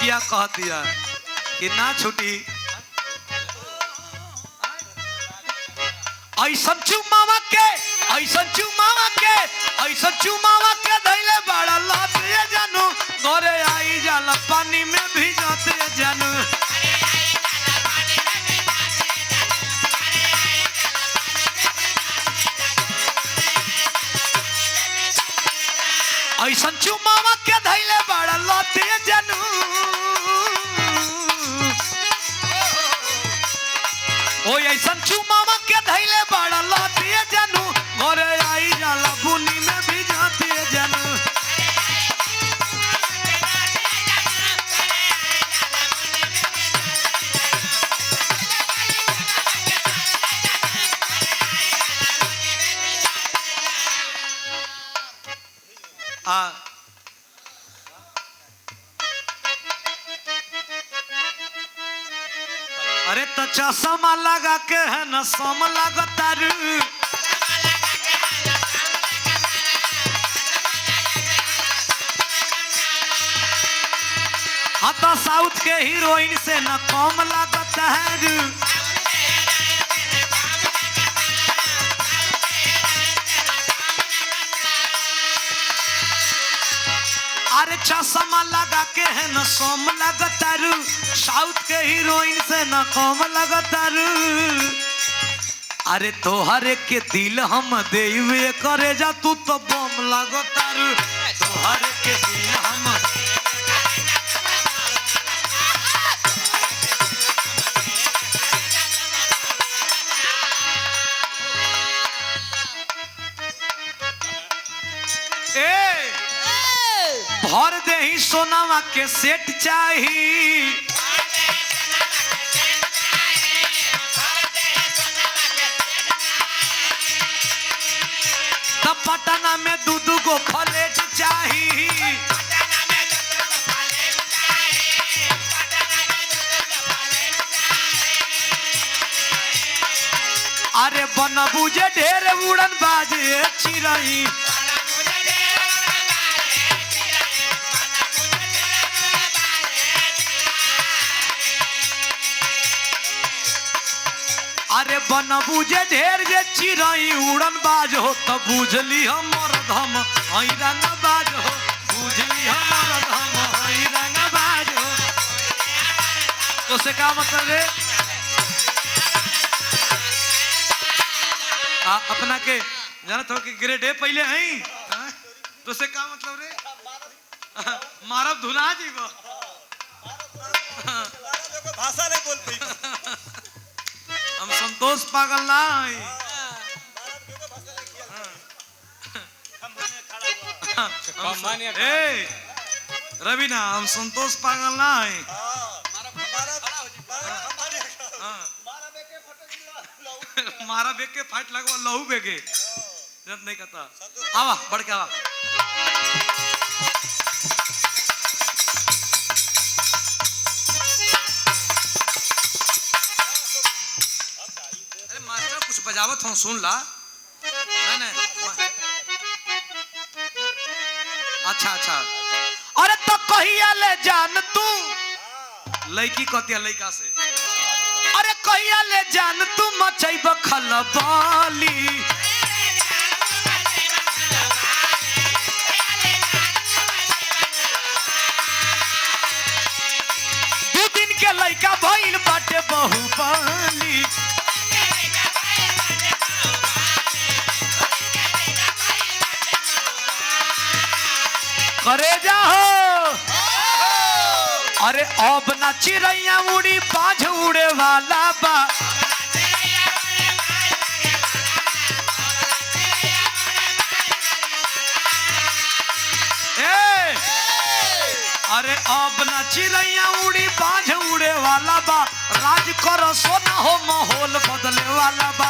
लड़कियां कह दिया कि ना छुटी ऐसा चुमावा के धैले बड़ा लाते जानू घरे आई जाला पानी में भी जाते जानू ऐसा चुमावा के धैले बड़ा लाते जानू ओ ऐसा चुमावा के धैले बड़ा लाते जानू घरे आई जाला बुनी में भी जाते जानू अरे तो चश्मा लगा के है न सम लगतारू हाँ तो साउथ के हीरोइन से न कम लगता है अरे चश्मा लगा के है न सोम लगतारू साउथ के हीरोइन से न कम लगतारू अरे तोहर के दिल हम देवे करे जा तू तो बम लगतारू तोहर के दिल हम भर दे ही सोनावा के सेट चाहिए तब पटना में दूध को फलेट चाहिए अरे बन बुझे ढेर उड़न बाजे चिरई अरे बन बुझे ढेर जे चिरई उड़न बाज हो तो बुझली हमर धम हई रंग बाज हो बुझली हमर धम हई रंग बाज हो तो से का मतलब रे अपना के जानत हो कि ग्रेड ए पहले हई तो से का मतलब रे मारब धुला जीवो भाषा नहीं बोल पाई हम संतोष पागल ना है रवीना हम संतोष पागल ना है मारा बेग के फाट लगवा लहू बेगे जब नहीं कहता आवा बढ़ के आवा कुछ बजावत हूँ सुन ला नहीं अच्छा अच्छा अरे तो कहिया ले जान तू लड़की कहती लड़का से अरे कहिया ले जान तू मचैब खलबली दू दिन के लड़का भइल बाटे बहुबली करे जाओ अरे अब ना चिड़ैया उड़ी बाज उड़े वाला बा अरे अब ना चिड़ैया उड़ी बाज उड़े वाला बा राज करो सोना हो माहौल बदले वाला बा